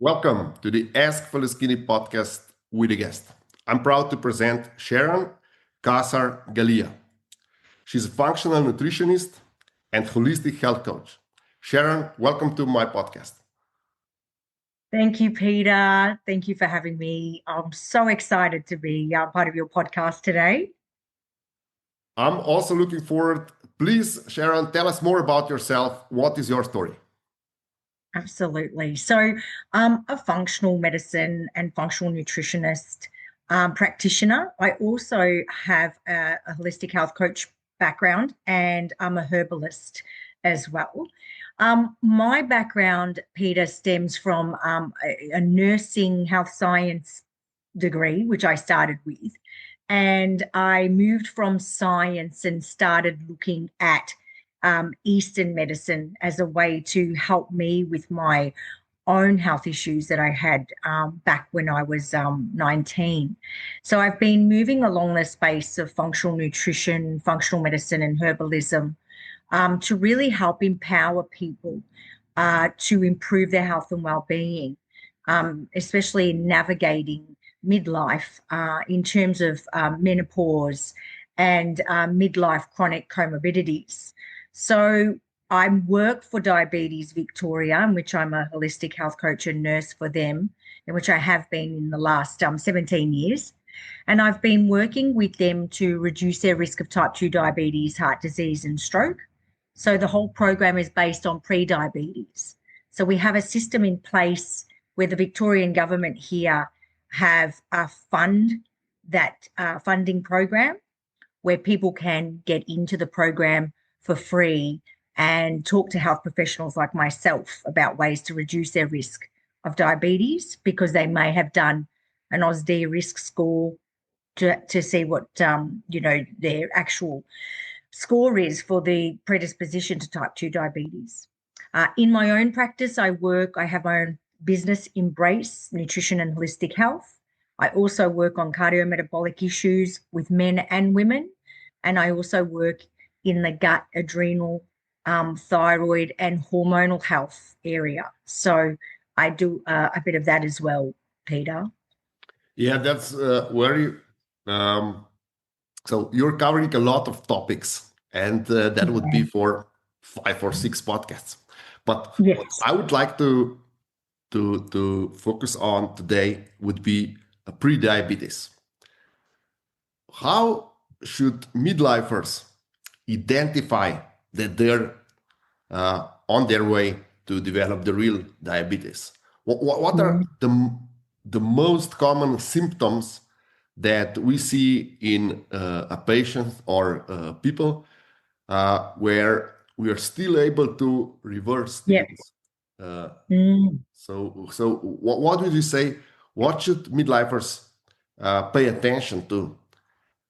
Welcome to the Ask Faleskini podcast with a guest. I'm proud to present Sharon Cassar Galea. She's a functional nutritionist and holistic health coach. Sharon, welcome to my podcast. Thank you, Peter. Thank you for having me. I'm so excited to be part of your podcast today. I'm also looking forward. Please, Sharon, tell us more about yourself. What is your story? Absolutely. So I'm a functional medicine and functional nutritionist practitioner. I also have a holistic health coach background, and I'm a herbalist as well. My background, Peter, stems from a nursing health science degree, which I started with. And I moved from science and started looking at Eastern medicine as a way to help me with my own health issues that I had back when I was 19. So I've been moving along the space of functional nutrition, functional medicine, and herbalism to really help empower people to improve their health and well-being, especially in navigating midlife in terms of menopause and midlife chronic comorbidities. So I work for Diabetes Victoria, in which I'm a holistic health coach and nurse for them, in which I have been in the last 17 years. And I've been working with them to reduce their risk of type 2 diabetes, heart disease, and stroke. So the whole program is based on pre-diabetes. So we have a system in place where the Victorian government here have that funding program where people can get into the program for free and talk to health professionals like myself about ways to reduce their risk of diabetes, because they may have done an AUSD risk score to see what their actual score is for the predisposition to type 2 diabetes. In my own practice, I have my own business, Embrace Nutrition and Holistic Health. I also work on cardiometabolic issues with men and women, and I also work in the gut, adrenal, thyroid, and hormonal health area. So I do a bit of that as well, Peter. Yeah, that's so you're covering a lot of topics, and that would be for 5 or 6 podcasts. But Yes. what I would like to focus on today would be pre-diabetes. How should midlifers identify that they're on their way to develop the real diabetes? What are the most common symptoms that we see in a patient or people where we are still able to reverse things? So what would you say? What should midlifers pay attention to?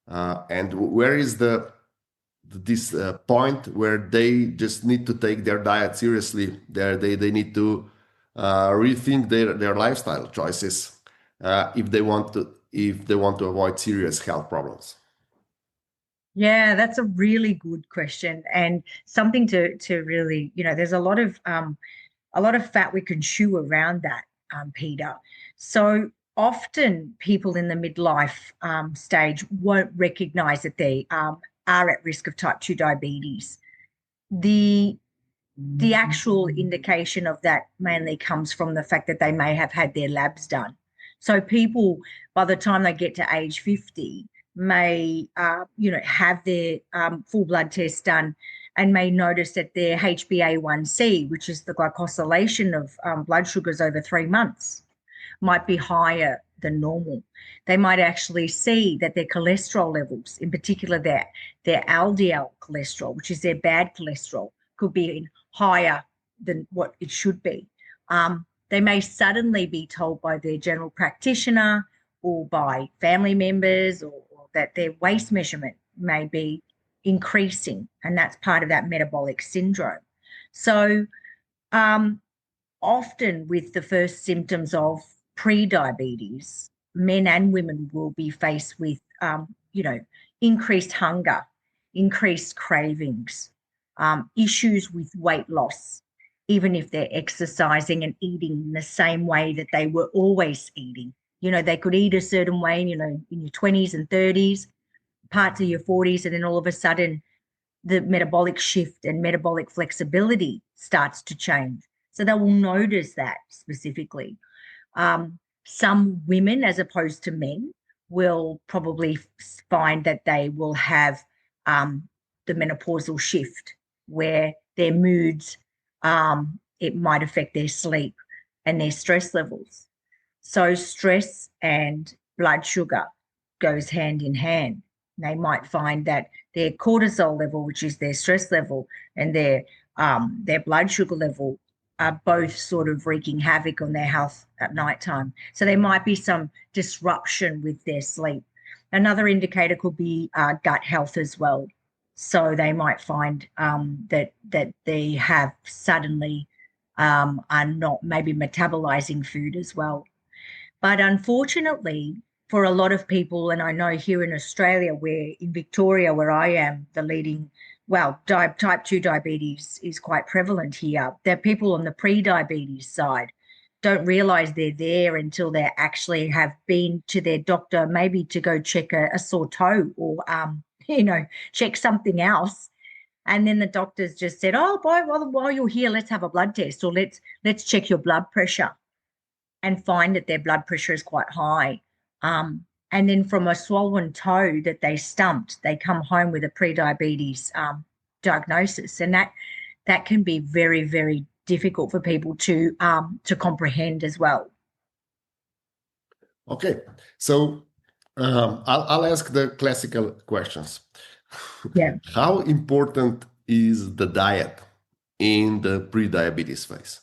And where is this point where they just need to take their diet seriously? They need to rethink their lifestyle choices if they want to avoid serious health problems. Yeah, that's a really good question, and something to really, there's a lot of fat we can chew around that, Peter. So often people in the midlife stage won't recognize that they are at risk of type 2 diabetes. The actual indication of that mainly comes from the fact that they may have had their labs done. So people, by the time they get to age 50, may, have their full blood test done and may notice that their HbA1c, which is the glycosylation of blood sugars over 3 months, might be higher than normal. They might actually see that their cholesterol levels, in particular their LDL cholesterol, which is their bad cholesterol, could be higher than what it should be. They may suddenly be told by their general practitioner or by family members or that their waist measurement may be increasing, and that's part of that metabolic syndrome. So often with the first symptoms of pre-diabetes, men and women will be faced with, increased hunger, increased cravings, issues with weight loss, even if they're exercising and eating in the same way that they were always eating. They could eat a certain way, in your 20s and 30s, parts of your 40s, and then all of a sudden the metabolic shift and metabolic flexibility starts to change. So they will notice that specifically. Some women, as opposed to men, will probably find that they will have the menopausal shift where their moods, it might affect their sleep and their stress levels. So stress and blood sugar goes hand in hand. They might find that their cortisol level, which is their stress level, and their blood sugar level are both sort of wreaking havoc on their health at nighttime. So there might be some disruption with their sleep. Another indicator could be gut health as well. So they might find that they have suddenly are not maybe metabolizing food as well. But unfortunately, for a lot of people, and I know here in Australia, where in Victoria, where I am, the leading, well, type 2 diabetes is quite prevalent here. There are people on the pre-diabetes side don't realize they're there until they actually have been to their doctor, maybe to go check a sore toe or, check something else. And then the doctors just said, oh, boy, well, while you're here, let's have a blood test, or let's check your blood pressure, and find that their blood pressure is quite high. And then from a swollen toe that they stumped, they come home with a pre-diabetes diagnosis. And that can be very, very difficult for people to comprehend as well. Okay, so I'll ask the classical questions. Yeah. How important is the diet in the pre-diabetes phase?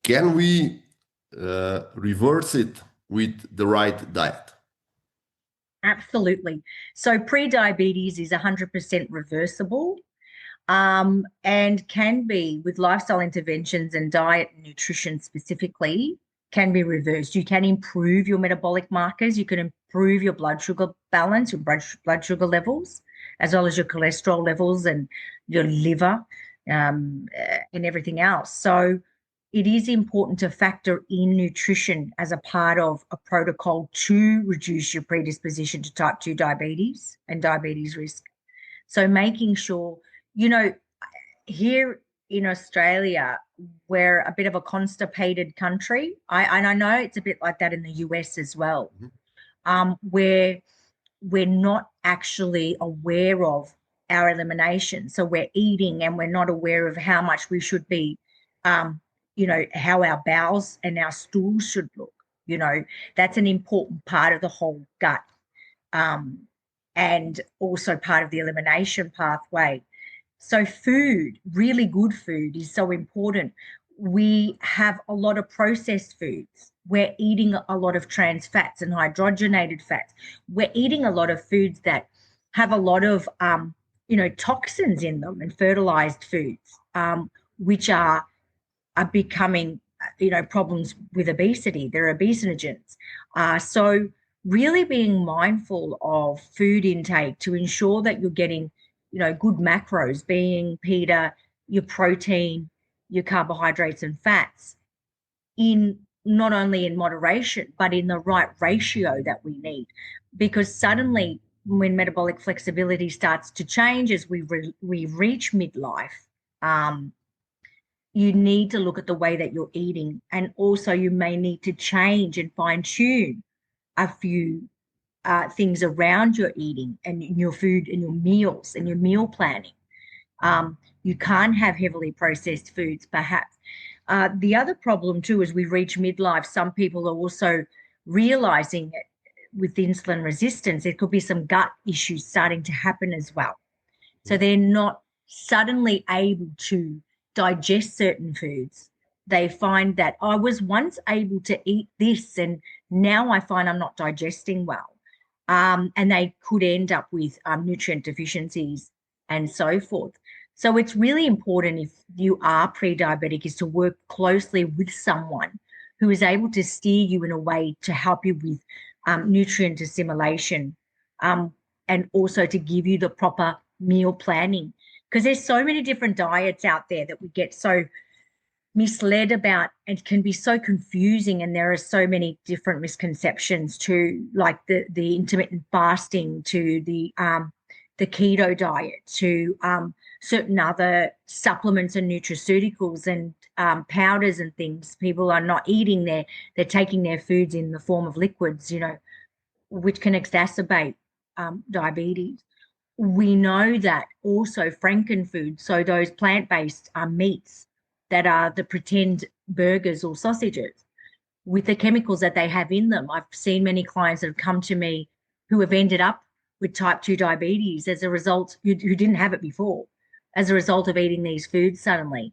Can we reverse it with the right diet? Absolutely. So pre-diabetes is 100% reversible, and can be, with lifestyle interventions and diet and nutrition specifically, can be reversed. You can improve your metabolic markers. You can improve your blood sugar balance, your blood sugar levels, as well as your cholesterol levels and your liver, and everything else. So it is important to factor in nutrition as a part of a protocol to reduce your predisposition to type 2 diabetes and diabetes risk. So making sure, here in Australia, we're a bit of a constipated country. And I know it's a bit like that in the US as well, where we're not actually aware of our elimination. So we're eating and we're not aware of how much we should be, how our bowels and our stools should look. That's an important part of the whole gut, and also part of the elimination pathway. So food, really good food, is so important. We have a lot of processed foods. We're eating a lot of trans fats and hydrogenated fats. We're eating a lot of foods that have a lot of, toxins in them, and fertilized foods, which are becoming, problems with obesity. They're obesinogens. So really being mindful of food intake to ensure that you're getting, good macros, being, Peter, your protein, your carbohydrates and fats, in not only in moderation, but in the right ratio that we need. Because suddenly, when metabolic flexibility starts to change as we reach midlife, you need to look at the way that you're eating. And also you may need to change and fine tune a few things around your eating and your food and your meals and your meal planning. You can't have heavily processed foods, perhaps. The other problem too, as we reach midlife, some people are also realizing it with insulin resistance. There could be some gut issues starting to happen as well. So they're not suddenly able to digest certain foods. They find that I was once able to eat this and now I find I'm not digesting well. And they could end up with nutrient deficiencies and so forth. So it's really important, if you are pre-diabetic, is to work closely with someone who is able to steer you in a way to help you with nutrient assimilation, and also to give you the proper meal planning. because there's so many different diets out there that we get so misled about and can be so confusing, and there are so many different misconceptions to, like the intermittent fasting, to the keto diet, to certain other supplements and nutraceuticals and powders and things. People are not eating they're taking their foods in the form of liquids, which can exacerbate diabetes. We know that also frankenfood, so those plant-based meats that are the pretend burgers or sausages, with the chemicals that they have in them. I've seen many clients that have come to me who have ended up with type 2 diabetes as a result, who didn't have it before, as a result of eating these foods suddenly.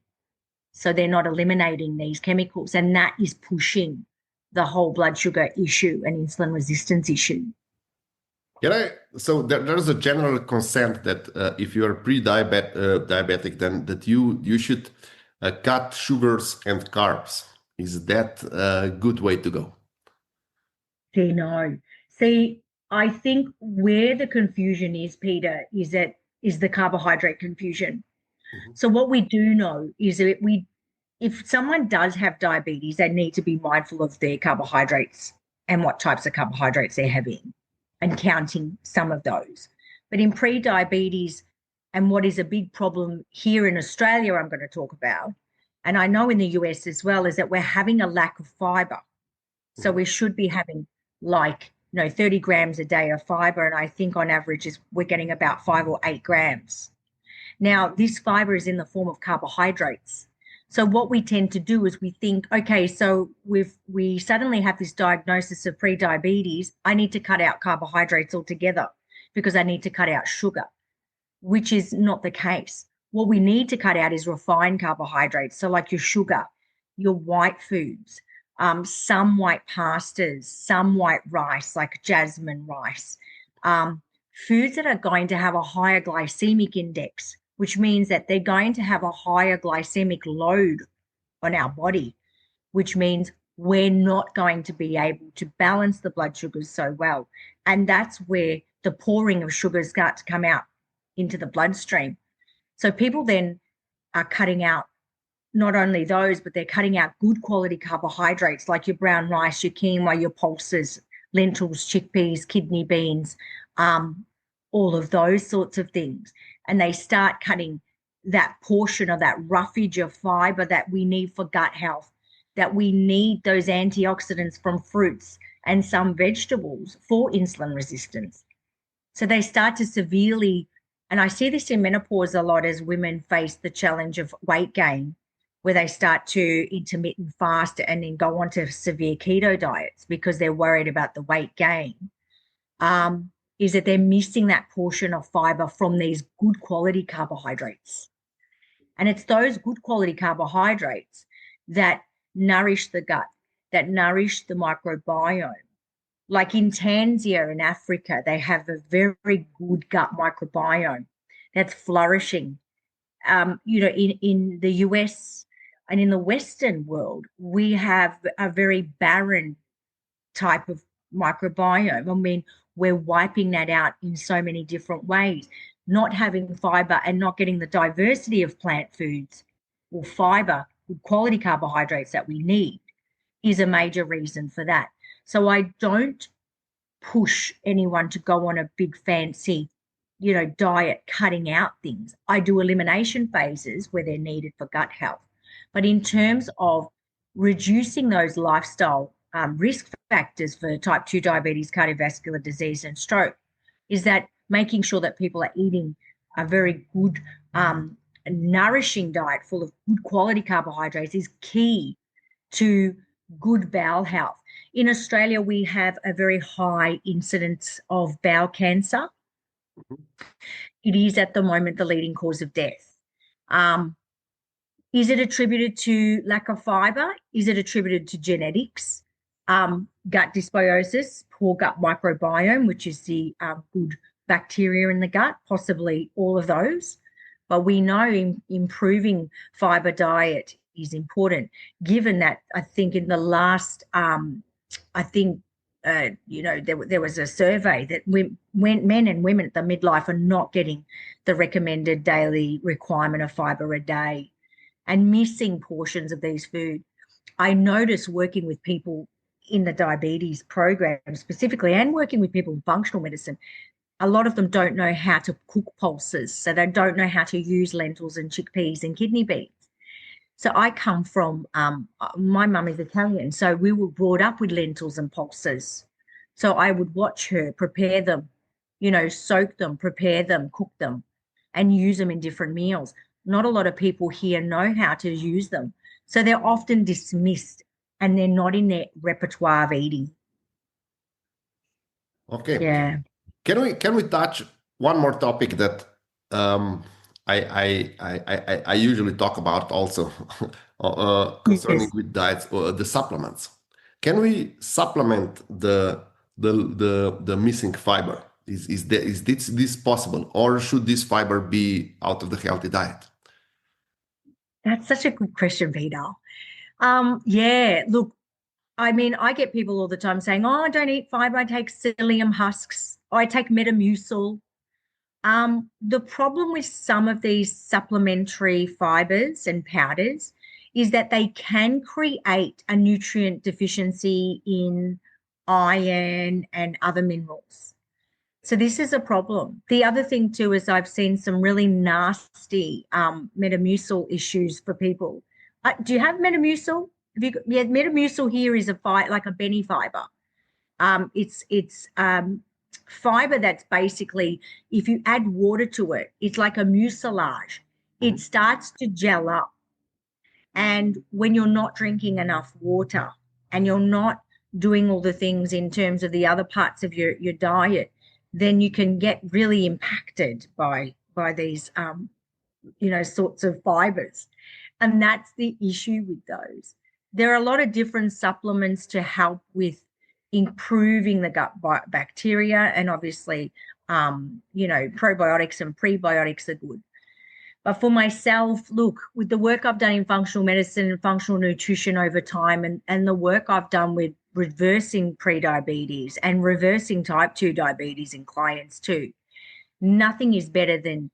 So they're not eliminating these chemicals, and that is pushing the whole blood sugar issue and insulin resistance issue. So there's a general consent that if you are diabetic, then that you should cut sugars and carbs. Is that a good way to go? No. See, I think where the confusion is, Peter, is the carbohydrate confusion. Mhm. So what we do know is that if someone does have diabetes, they need to be mindful of their carbohydrates and what types of carbohydrates they're having, and counting some of those. But in pre-diabetes, and what is a big problem here in Australia, I'm going to talk about, and I know in the US as well, is that we're having a lack of fiber. So Mhm. we should be having, like, 30 grams a day of fiber. And I think on average we're getting about 5 or 8 grams. Now, this fiber is in the form of carbohydrates. So what we tend to do is we think, okay, so we suddenly have this diagnosis of pre-diabetes. I need to cut out carbohydrates altogether because I need to cut out sugar, which is not the case. What we need to cut out is refined carbohydrates. So like your sugar, your white foods, some white pastas, some white rice, like jasmine rice, foods that are going to have a higher glycemic index, which means that they're going to have a higher glycemic load on our body, which means we're not going to be able to balance the blood sugars so well. And that's where the pouring of sugars start to come out into the bloodstream. So people then are cutting out not only those, but they're cutting out good quality carbohydrates like your brown rice, your quinoa, your pulses, lentils, chickpeas, kidney beans, all of those sorts of things. And they start cutting that portion of that roughage of fiber that we need for gut health, that we need those antioxidants from fruits and some vegetables for insulin resistance. So they start to severely, and I see this in menopause a lot as women face the challenge of weight gain, where they start to intermittent fast and then go on to severe keto diets because they're worried about the weight gain, is that they're missing that portion of fiber from these good quality carbohydrates. And it's those good quality carbohydrates that nourish the gut, that nourish the microbiome. Like in Tanzania in Africa, they have a very good gut microbiome that's flourishing. In the US and in the Western world, we have a very barren type of microbiome. I mean, we're wiping that out in so many different ways. Not having fiber and not getting the diversity of plant foods or fiber, good quality carbohydrates that we need, is a major reason for that. So I don't push anyone to go on a big fancy, diet cutting out things. I do elimination phases where they're needed for gut health. But in terms of reducing those lifestyle risk factors for type 2 diabetes, cardiovascular disease, and stroke, is that making sure that people are eating a very good, nourishing diet full of good quality carbohydrates is key to good bowel health. In Australia, we have a very high incidence of bowel cancer. It is at the moment the leading cause of death. Is it attributed to lack of fiber? Is it attributed to genetics? Gut dysbiosis, poor gut microbiome, which is the good bacteria in the gut, possibly all of those. But we know improving fiber diet is important, given that I think in the last, there was a survey that men and women at the midlife are not getting the recommended daily requirement of fiber a day and missing portions of these foods. I notice working with people in the diabetes program specifically and working with people in functional medicine, a lot of them don't know how to cook pulses. So they don't know how to use lentils and chickpeas and kidney beans. So I come from, my mum is Italian, so we were brought up with lentils and pulses. So I would watch her prepare them, soak them, prepare them, cook them, and use them in different meals. Not a lot of people here know how to use them. So they're often dismissed and they're not in their repertoire of eating. Okay. Yeah. Can we touch one more topic that I usually talk about also concerning Yes. with diets, the supplements. Can we supplement the missing fiber? Is this possible, or should this fiber be out of the healthy diet? That's such a good question, Peter. Yeah, look, I mean, I get people all the time saying, "Oh, I don't eat fiber. I take psyllium husks. I take Metamucil." The problem with some of these supplementary fibers and powders is that they can create a nutrient deficiency in iron and other minerals. So this is a problem. The other thing too is I've seen some really nasty Metamucil issues for people. Do you have Metamucil? Yeah, Metamucil here is like a Benny fiber. It's fiber that's basically, if you add water to it, it's like a mucilage. It starts to gel up. And when you're not drinking enough water and you're not doing all the things in terms of the other parts of your diet, then you can get really impacted by these sorts of fibers. And that's the issue with those. There are a lot of different supplements to help with improving the gut bacteria, and obviously, probiotics and prebiotics are good. But for myself, look, with the work I've done in functional medicine and functional nutrition over time, and the work I've done with reversing prediabetes and reversing type 2 diabetes in clients too, nothing is better than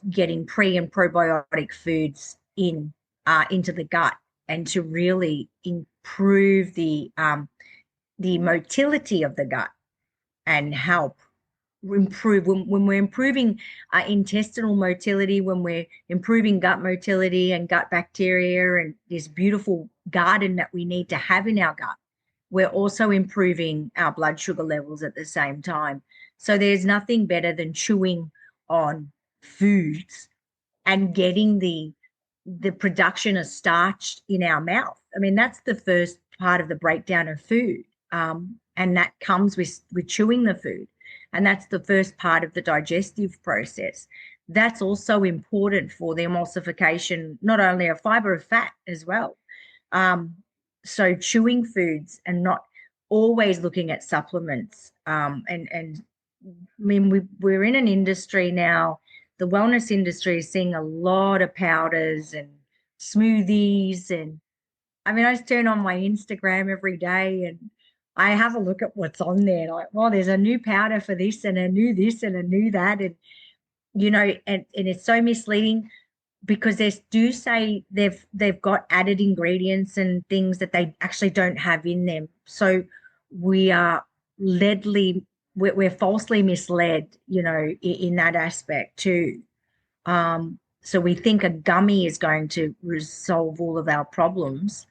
getting pre and probiotic foods into the gut and to really improve the motility of the gut and help improve when we're improving intestinal motility, when we're improving gut motility and gut bacteria and this beautiful garden that we need to have in our gut, we're also improving our blood sugar levels at the same time. So there's nothing better than chewing on foods and getting the production of starch in our mouth. I mean, that's the first part of the breakdown of food. And that comes with chewing the food. And that's the first part of the digestive process. That's also important for the emulsification, not only of fiber, of fat as well. So chewing foods and not always looking at supplements. And I mean, we're in an industry now, the wellness industry is seeing a lot of powders and smoothies. And I mean, I just turn on my Instagram every day and I have a look at what's on there. Like, well, there's a new powder for this and a new this and a new that. And, and it's so misleading because they do say they've got added ingredients and things that they actually don't have in them. So we're falsely misled, in that aspect too. So we think a gummy is going to resolve all of our problems,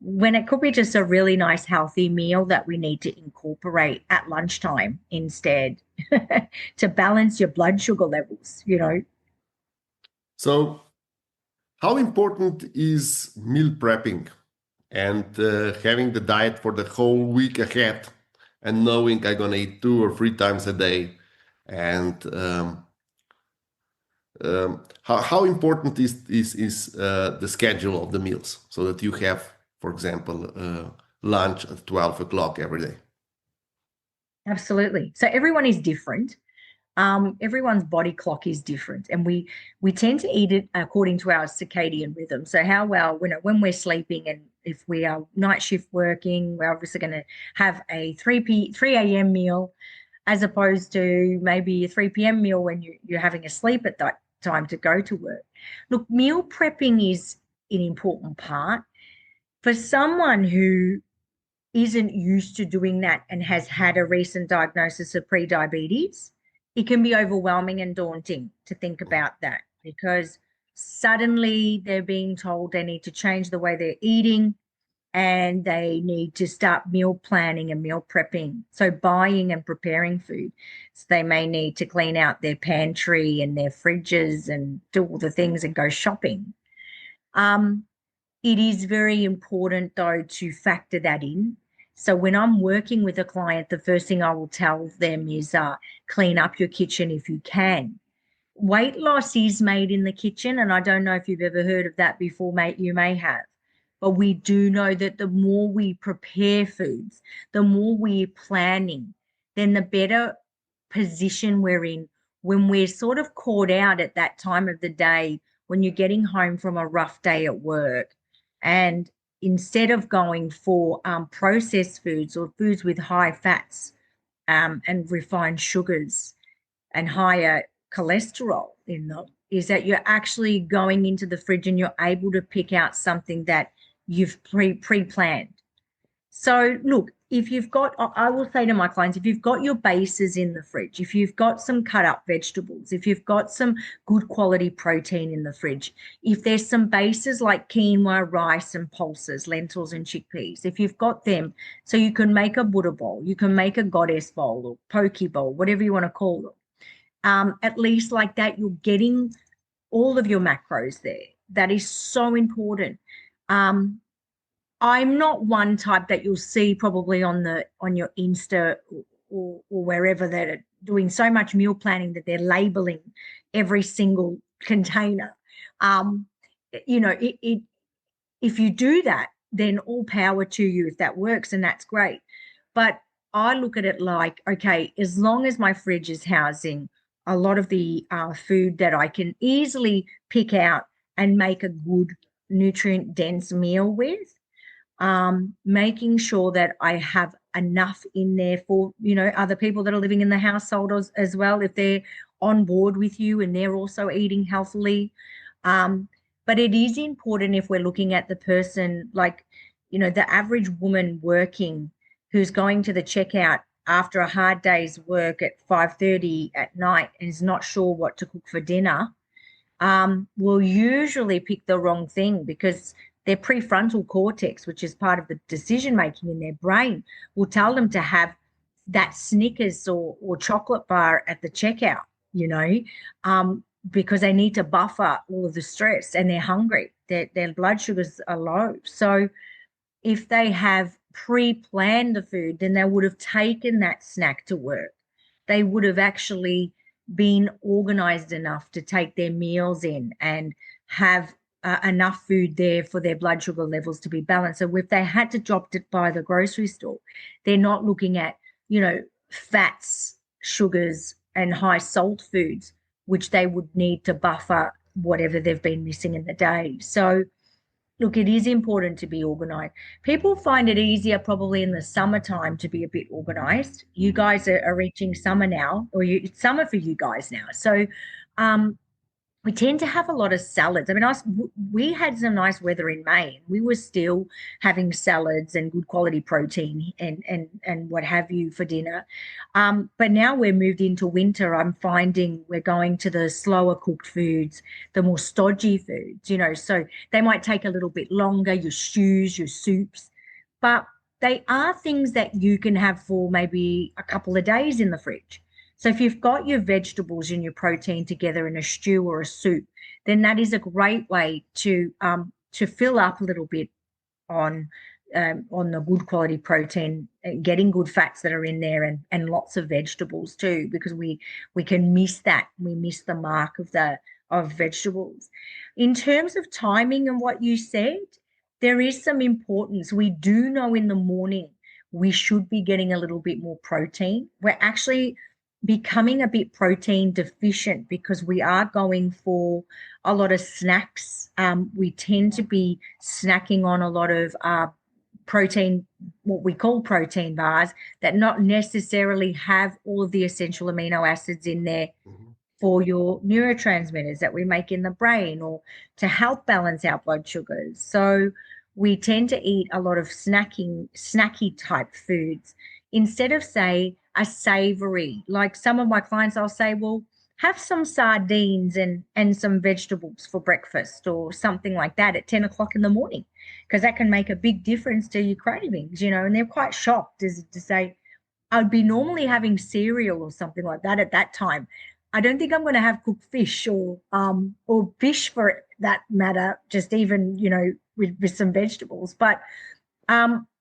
when it could be just a really nice healthy meal that we need to incorporate at lunchtime instead to balance your blood sugar levels, So how important is meal prepping and having the diet for the whole week ahead and knowing I'm going to eat 2 or 3 times a day? And how important is the schedule of the meals so that you have, for example, lunch at 12 o'clock every day? Absolutely. So everyone is different. Everyone's body clock is different, and we tend to eat it according to our circadian rhythm. So how well, when we're sleeping, and if we are night shift working, we're obviously going to have a 3 a.m. meal as opposed to maybe a 3 p.m. meal when you're having a sleep at that time to go to work. Look, meal prepping is an important part for someone who isn't used to doing that and has had a recent diagnosis of pre-diabetes. It can be overwhelming and daunting to think about that, because suddenly they're being told they need to change the way they're eating and they need to start meal planning and meal prepping. So buying and preparing food. So they may need to clean out their pantry and their fridges and do all the things and go shopping. Um, it is very important, though, to factor that in. So when I'm working with a client, the first thing I will tell them is clean up your kitchen if you can. Weight loss is made in the kitchen, and I don't know if you've ever heard of that before, mate. You may have. But we do know that the more we prepare foods, the more we're planning, then the better position we're in when we're sort of caught out at that time of the day when you're getting home from a rough day at work. And instead of going for processed foods or foods with high fats and refined sugars and higher cholesterol in them, is that you're actually going into the fridge and you're able to pick out something that you've pre-planned. So look, if you've got, I will say to my clients, if you've got your bases in the fridge, if you've got some cut up vegetables, if you've got some good quality protein in the fridge, if there's some bases like quinoa, rice and pulses, lentils and chickpeas, if you've got them, so you can make a Buddha bowl, you can make a goddess bowl or poke bowl, whatever you want to call them. At least like that, you're getting all of your macros there. That is so important. I'm not one type that you'll see probably on your Insta or wherever that are doing so much meal planning that they're labeling every single container. Um, if you do that, then all power to you if that works, and that's great. But I look at it like, okay, as long as my fridge is housing a lot of the food that I can easily pick out and make a good nutrient dense meal with, making sure that I have enough in there for, other people that are living in the household as well, if they're on board with you and they're also eating healthily. But it is important if we're looking at the person, like, the average woman working who's going to the checkout after a hard day's work at 5:30 at night and is not sure what to cook for dinner, will usually pick the wrong thing, because their prefrontal cortex, which is part of the decision making in their brain, will tell them to have that Snickers or chocolate bar at the checkout, because they need to buffer all of the stress and they're hungry. Their blood sugars are low. So if they have pre-planned the food, then they would have taken that snack to work. They would have actually been organized enough to take their meals in and have enough food there for their blood sugar levels to be balanced. So if they had to drop it by the grocery store, they're not looking at, fats, sugars, and high salt foods, which they would need to buffer whatever they've been missing in the day. So look, it is important to be organized. People find it easier probably in the summertime to be a bit organized. You guys are reaching summer now, or it's summer for you guys now. So we tend to have a lot of salads. I mean, we had some nice weather in May. We were still having salads and good quality protein and what have you for dinner. But now we're moved into winter. I'm finding we're going to the slower cooked foods, the more stodgy foods, so they might take a little bit longer, your stews, your soups, but they are things that you can have for maybe a couple of days in the fridge. So if you've got your vegetables and your protein together in a stew or a soup, then that is a great way to fill up a little bit on the good quality protein, getting good fats that are in there, and lots of vegetables too, because we can miss that. We miss the mark of vegetables. In terms of timing and what you said, there is some importance. We do know in the morning we should be getting a little bit more protein. We're actually becoming a bit protein deficient because we are going for a lot of snacks. We tend to be snacking on a lot of protein, what we call protein bars, that not necessarily have all of the essential amino acids in there Mhm. for your neurotransmitters that we make in the brain or to help balance our blood sugars. So we tend to eat a lot of snacky type foods instead of, say, a savory. Like some of my clients, I'll say, well, have some sardines and some vegetables for breakfast or something like that at 10 o'clock in the morning, because that can make a big difference to your cravings, and they're quite shocked as to say, I'd be normally having cereal or something like that at that time. I don't think I'm going to have cooked fish or fish for that matter, just even, with some vegetables. But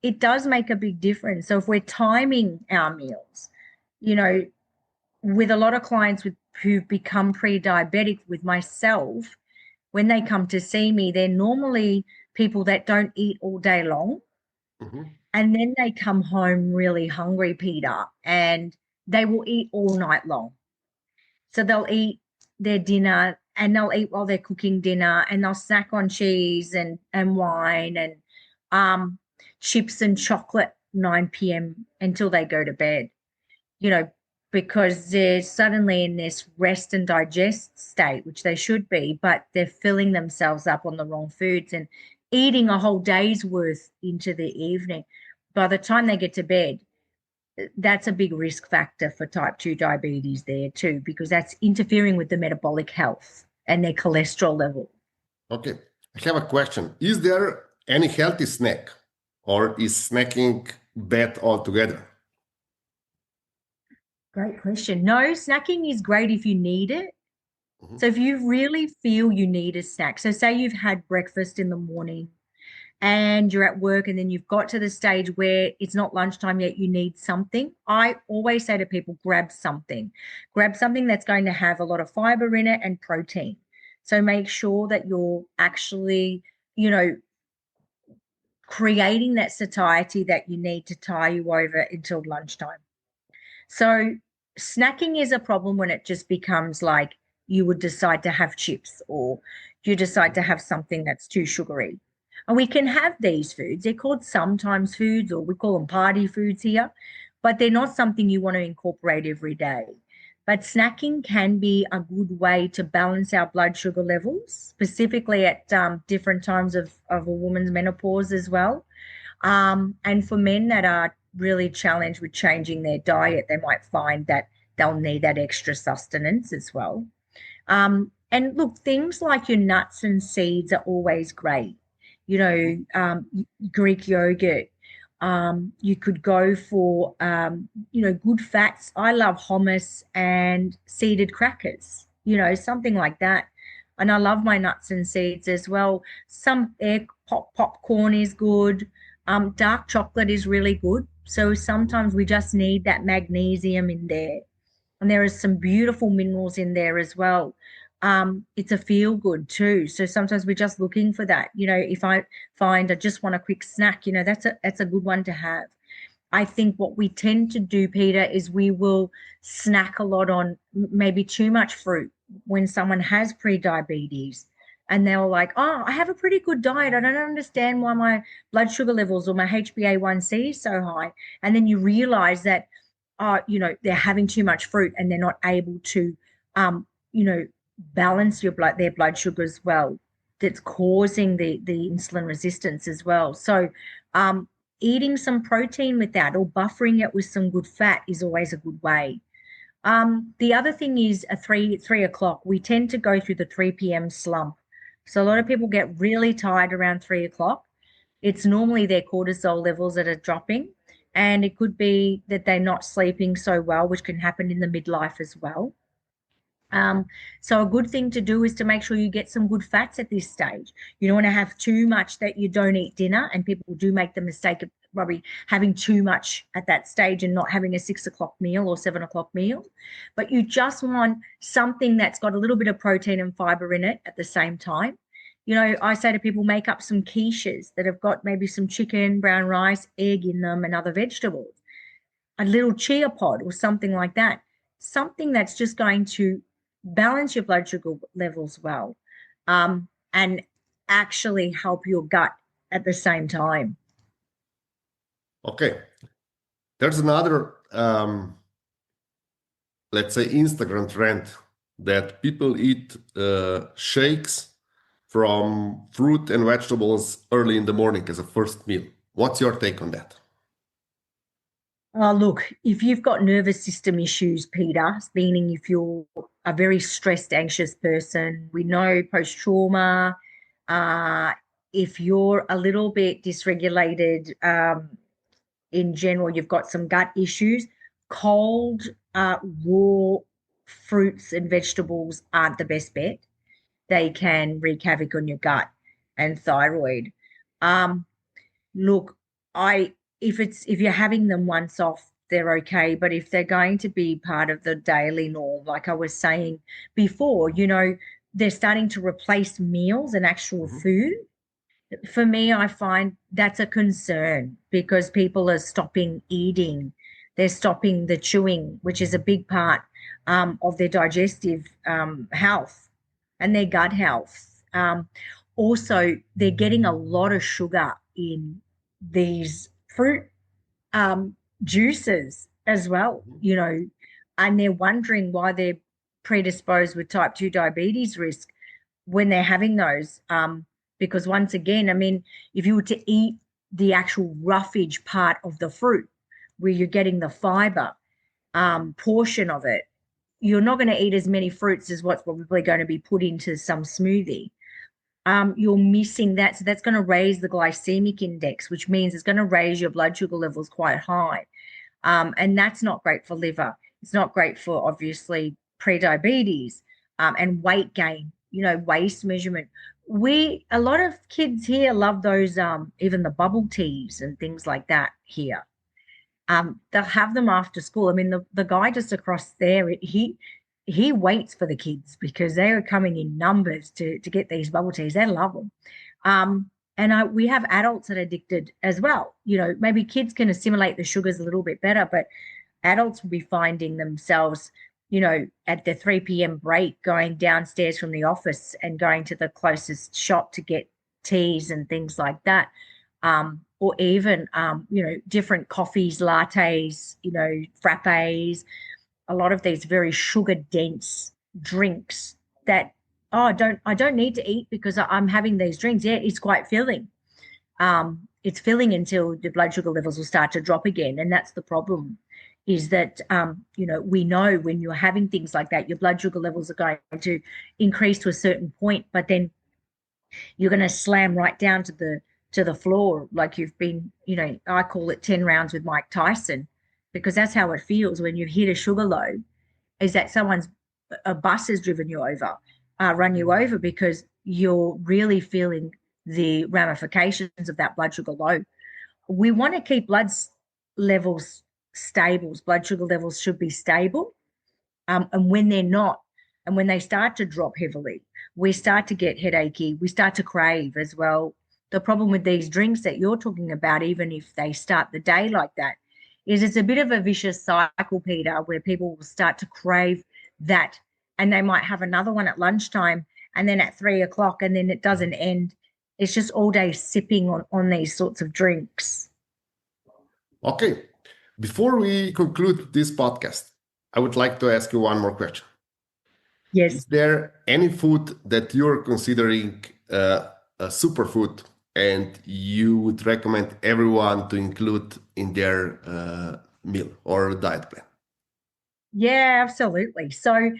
it does make a big difference. So if we're timing our meals, you know, with a lot of clients who've become pre-diabetic, with myself, when they come to see me, they're normally people that don't eat all day long, Mhm. and then they come home really hungry, Peter, and they will eat all night long. So they'll eat their dinner and they'll eat while they're cooking dinner, and they'll snack on cheese and wine and um, chips and chocolate 9 p.m. until they go to bed, you know, because they're suddenly in this rest and digest state, which they should be, but they're filling themselves up on the wrong foods and eating a whole day's worth into the evening. By the time they get to bed, that's a big risk factor for type 2 diabetes there too, because that's interfering with the metabolic health and their cholesterol level. Okay, I have a question. Is there any healthy snack, or is snacking bad altogether? Great question. No, snacking is great if you need it. Mhm. So if you really feel you need a snack, so say you've had breakfast in the morning and you're at work and then you've got to the stage where it's not lunchtime yet, you need something. I always say to people, grab something. Grab something that's going to have a lot of fiber in it and protein. So make sure that you're actually, you know, creating that satiety that you need to tie you over until lunchtime. So snacking is a problem when it just becomes like you would decide to have chips or you decide to have something that's too sugary. And we can have these foods. They're called sometimes foods, or we call them party foods here, but they're not something you want to incorporate every day. But snacking can be a good way to balance our blood sugar levels, specifically at different times of a woman's menopause as well. And for men that are really challenged with changing their diet, they might find that they'll need that extra sustenance as well. And look, things like your nuts and seeds are always great. Greek yogurt. You could go for, good fats. I love hummus and seeded crackers, something like that. And I love my nuts and seeds as well. Some egg popcorn is good. Dark chocolate is really good. So Mhm. sometimes we just need that magnesium in there. And there are some beautiful minerals in there as well. It's a feel good too. So sometimes we're just looking for that. If I find I just want a quick snack, that's a good one to have. I think what we tend to do, Peter, is we will snack a lot on maybe too much fruit when someone has pre-diabetes. And they're like, oh, I have a pretty good diet. I don't understand why my blood sugar levels or my HbA1c is so high. And then you realize that, they're having too much fruit and they're not able to, um, you know, balance their blood sugar as well. That's causing the insulin resistance as well. So, eating some protein with that or buffering it with some good fat is always a good way. The other thing is a 3 o'clock. We tend to go through the 3 p.m. slump. So a lot of people get really tired around 3 o'clock. It's normally their cortisol levels that are dropping, and it could be that they're not sleeping so well, which can happen in the midlife as well. Um, so a good thing to do is to make sure you get some good fats at this stage. You don't want to have too much that you don't eat dinner, and people do make the mistake of probably having too much at that stage and not having a 6 o'clock meal or 7 o'clock meal. But you just want something that's got a little bit of protein and fiber in it at the same time. I say to people, make up some quiches that have got maybe some chicken, brown rice, egg in them, and other vegetables, a little chia pod or something like that. something that's just going to balance your blood sugar levels well, and actually help your gut at the same time. Okay. There's another, let's say, Instagram trend that people eat shakes from fruit and vegetables early in the morning as a first meal. What's your take on that? Look, if you've got nervous system issues, Peter, meaning if you're a very stressed, anxious person, we know post trauma, if you're a little bit dysregulated, in general, you've got some gut issues, cold, raw fruits and vegetables aren't the best bet. They can wreak havoc on your gut and thyroid. Um, Look, I if you're having them once off, they're okay. But if they're going to be part of the daily norm, like I was saying before, they're starting to replace meals and actual Mhm. food. For me, I find that's a concern because people are stopping eating. They're stopping the chewing, which is a big part of their digestive health and their gut health. Also, they're getting a lot of sugar in these fruit um, juices as well, and they're wondering why they're predisposed with type 2 diabetes risk when they're having those. Because once again, I mean, if you were to eat the actual roughage part of the fruit, where you're getting the fiber portion of it, you're not going to eat as many fruits as what's probably going to be put into some smoothie. You're missing that. So that's going to raise the glycemic index, which means it's going to raise your blood sugar levels quite high. And that's not great for liver. It's not great for obviously pre-diabetes, and weight gain, waist measurement. A lot of kids here love those, even the bubble teas and things like that here. They'll have them after school. I mean, the guy just across there, he waits for the kids because they are coming in numbers to get these bubble teas. They love them. And we have adults that are addicted as well. Maybe kids can assimilate the sugars a little bit better, but adults will be finding themselves, at the 3 p.m. break, going downstairs from the office and going to the closest shop to get teas and things like that. Or even, different coffees, lattes, frappes, a lot of these very sugar dense drinks that, oh, I don't need to eat because I'm having these drinks. Yeah, it's quite filling. It's filling until the blood sugar levels will start to drop again, and that's the problem. Is that we know when you're having things like that, your blood sugar levels are going to increase to a certain point, but then you're going to slam right down to the floor like you've been, I call it 10 rounds with Mike Tyson, because that's how it feels when you hit a sugar low, is that a bus has driven you over, run you over, because you're really feeling the ramifications of that blood sugar low. We want to keep levels stable. Blood sugar levels should be stable. And when they're not, and when they start to drop heavily, we start to get headachy. We start to crave as well. The problem with these drinks that you're talking about, even if they start the day like that, is it's a bit of a vicious cycle, Peter, where people will start to crave that, and they might have another one at lunchtime and then at 3 o'clock, and then it doesn't end. It's just all day sipping on these sorts of drinks. Okay. Before we conclude this podcast, I would like to ask you one more question. Yes. Is there any food that you're considering a superfood and you would recommend everyone to include in their meal or diet plan? Yeah, absolutely. So,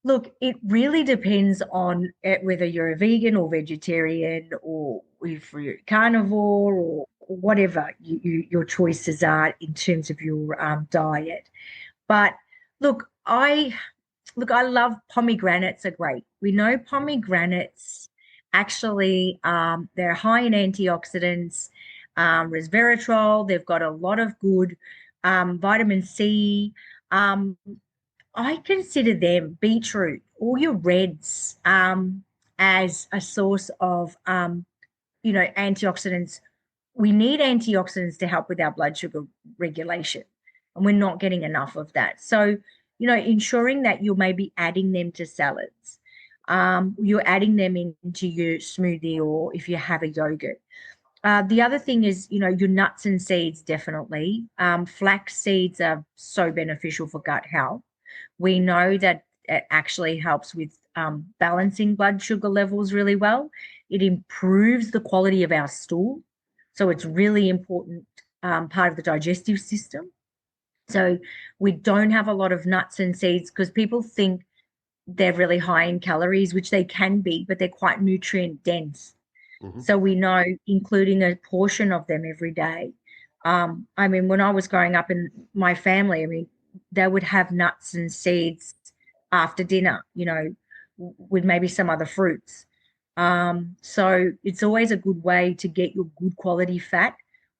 look, it really depends on whether you're a vegan or vegetarian, or if you're carnivore, or whatever your choices are in terms of your diet. But look, I love pomegranates are great. We know pomegranates actually, they're high in antioxidants, resveratrol. They've got a lot of good vitamin C. Um, I consider them, beetroot, all your reds, as a source of, antioxidants. We need antioxidants to help with our blood sugar regulation, and we're not getting enough of that. So, ensuring that you're maybe adding them to salads. You're adding them into your smoothie, or if you have a yogurt. The other thing is, your nuts and seeds, definitely. Flax seeds are so beneficial for gut health. We know that it actually helps with balancing blood sugar levels really well. It improves the quality of our stool. So it's really important part of the digestive system. So we don't have a lot of nuts and seeds because people think they're really high in calories, which they can be, but they're quite nutrient dense. Hmm. So we know including a portion of them every day. I mean, when I was growing up in my family, I mean, they would have nuts and seeds after dinner, with maybe some other fruits. So it's always a good way to get your good quality fat.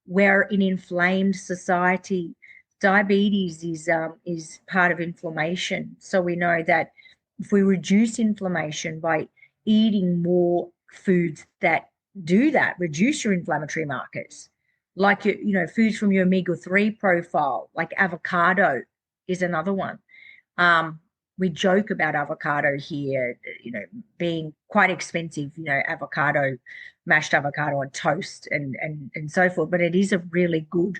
We're in inflamed society. Diabetes is part of inflammation. So we know that if we reduce inflammation by eating more foods that do that, reduce your inflammatory markers, like foods from your omega-3 profile, like avocado is another one. Um, we joke about avocado here, being quite expensive, avocado, mashed avocado on toast and so forth. But it is a really good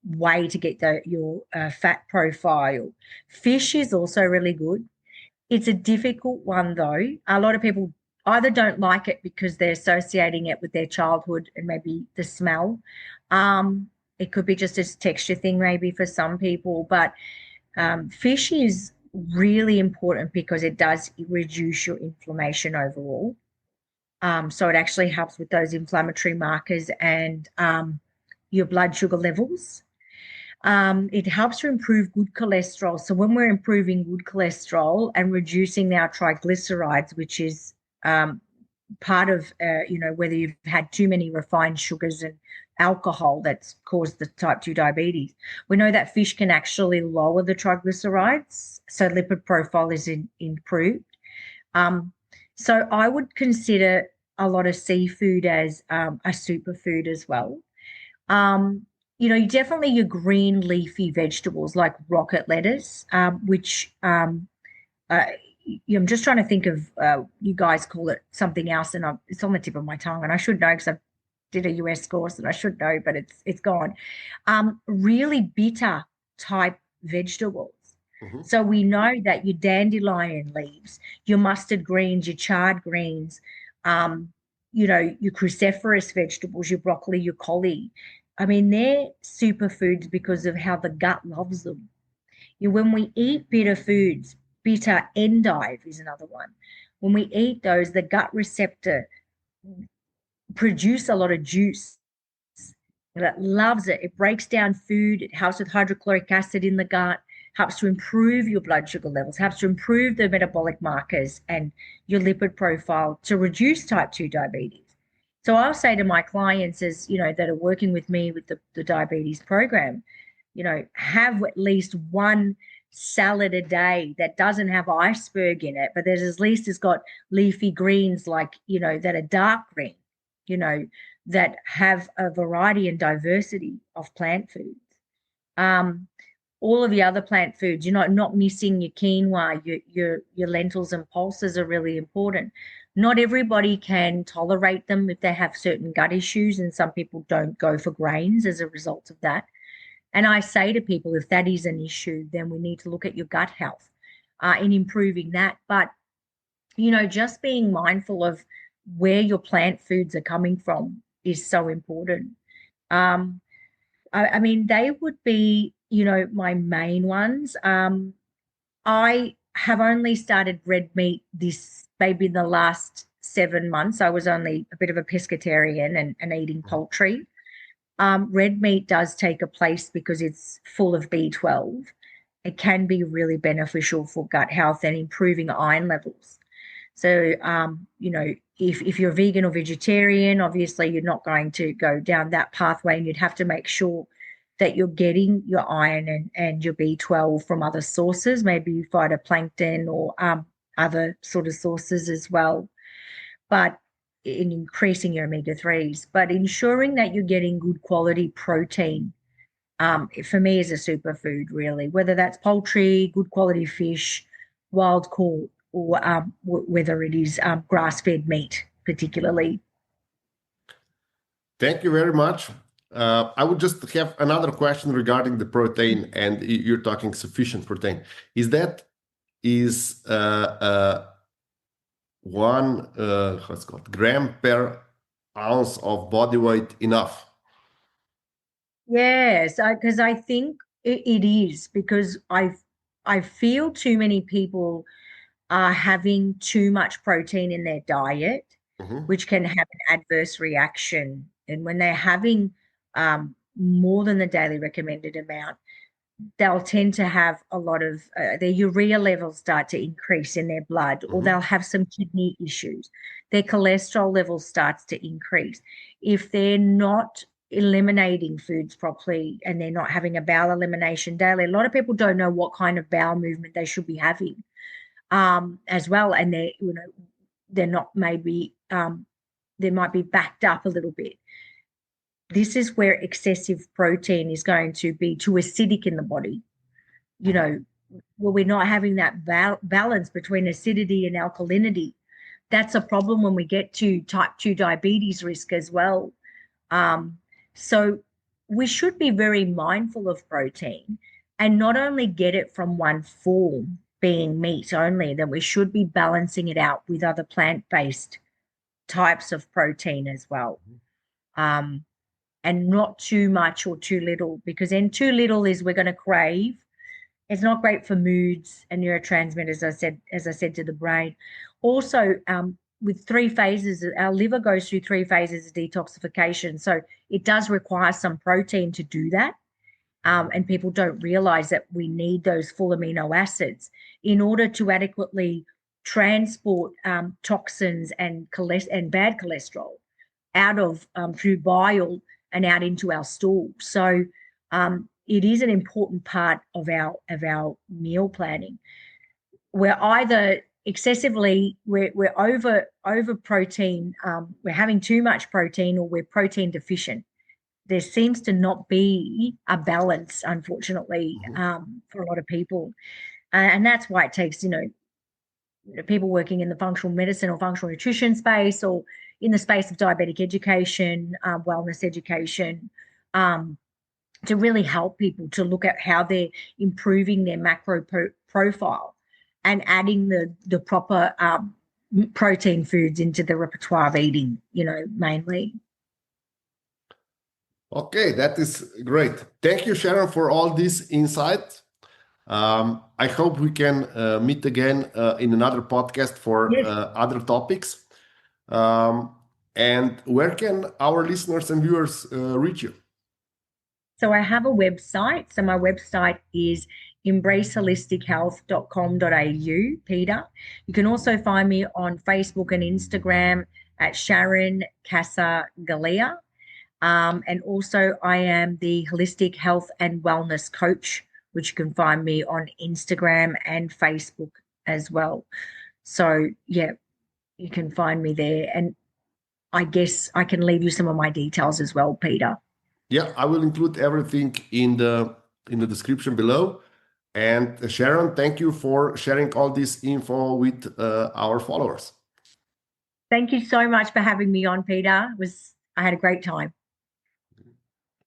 way to get your fat profile. Fish is also really good. It's a difficult one, though. A lot of people either don't like it because they're associating it with their childhood and maybe the smell. It could be just a texture thing, maybe for some people, but fish is really important because it does reduce your inflammation overall. So it actually helps with those inflammatory markers and your blood sugar levels. It helps to improve good cholesterol. So when we're improving good cholesterol and reducing our triglycerides, which is part of, whether you've had too many refined sugars and alcohol that's caused the type 2 diabetes, we know that fish can actually lower the triglycerides. So lipid profile is improved. So I would consider a lot of seafood as a superfood as well. Definitely your green leafy vegetables like rocket lettuce, which uh, I'm just trying to think of, you guys call it something else, and it's on the tip of my tongue, and I should know because I did a US course and I should know, but it's gone. Really bitter type vegetables. Hmm. So we know that your dandelion leaves, your mustard greens, your chard greens, um, your cruciferous vegetables, your broccoli, your collie. I mean, they're superfoods because of how the gut loves them. When we eat bitter foods, bitter endive is another one. When we eat those, the gut receptor produce a lot of juice. It loves it. It breaks down food. It helps with hydrochloric acid in the gut, helps to improve your blood sugar levels, helps to improve the metabolic markers and your lipid profile to reduce type 2 diabetes. So I'll say to my clients that are working with me with the diabetes program, have at least one salad a day that doesn't have iceberg in it, but there's at least it's got leafy greens like, that are dark green, you know, that have a variety and diversity of plant foods. Um, all of the other plant foods, not missing your quinoa, your lentils and pulses are really important. Not everybody can tolerate them if they have certain gut issues, and some people don't go for grains as a result of that. And I say to people, if that is an issue, then we need to look at your gut health in improving that. But, just being mindful of where your plant foods are coming from is so important. Um, I mean, they would be, my main ones. I have only started red meat this maybe in the last 7 months. I was only a bit of a pescatarian and eating poultry. Red meat does take a place because it's full of B12. It can be really beneficial for gut health and improving iron levels. So, if you're vegan or vegetarian, obviously you're not going to go down that pathway, and you'd have to make sure that you're getting your iron and your B12 from other sources, maybe phytoplankton or other sort of sources as well. But in increasing your omega 3s, but ensuring that you're getting good quality protein for me is a superfood, really, whether that's poultry, good quality fish, wild caught, or whether it is grass-fed meat, particularly. Thank you very much. I would just have another question regarding the protein, and you're talking sufficient protein. Is that is one what's it called gram per ounce of body weight enough? Yes, because I think it is because I feel too many people are having too much protein in their diet, Mhm. which can have an adverse reaction. And when they're having more than the daily recommended amount, they'll tend to have a lot of their urea levels start to increase in their blood, or Mhm. they'll have some kidney issues. Their cholesterol levels starts to increase. If they're not eliminating foods properly and they're not having a bowel elimination daily, a lot of people don't know what kind of bowel movement they should be having as well. And they're not maybe they might be backed up a little bit. This is where excessive protein is going to be too acidic in the body. You Mhm. know, where we're not having that balance between acidity and alkalinity. That's a problem when we get to type 2 diabetes risk as well. Um, so we should be very mindful of protein and not only get it from one form, being meat only, then we should be balancing it out with other plant-based types of protein as well. Um, and not too much or too little, because then too little is we're going to crave. It's not great for moods and neurotransmitters, as I said to the brain. Also, with 3 phases, our liver goes through 3 phases of detoxification. So it does require some protein to do that. And people don't realize that we need those full amino acids in order to adequately transport toxins and bad cholesterol out of through bile and out into our stool. So it is an important part of our meal planning. We're either excessively we're over protein, we're having too much protein, or we're protein deficient. There seems to not be a balance, unfortunately, Mhm. for a lot of people, and that's why it takes people working in the functional medicine or functional nutrition space, or in the space of diabetic education, wellness education, um, to really help people to look at how they're improving their macro profile and adding the proper protein foods into the repertoire of eating, mainly. Okay, that is great. Thank you, Sharon, for all this insight. I hope we can meet again in another podcast for Yes. other topics. Um, and where can our listeners and viewers reach you? So I have a website. So my website is embraceholistichealth.com.au, Peter. You can also find me on Facebook and Instagram at Sharon Cassar Galea. And also, I am the holistic health and wellness coach, which you can find me on Instagram and Facebook as well. So, yeah, you can find me there. And I guess I can leave you some of my details as well, Peter. Yeah, I will include everything in the description below. And Sharon, thank you for sharing all this info with our followers. Thank you so much for having me on, Peter. I had a great time.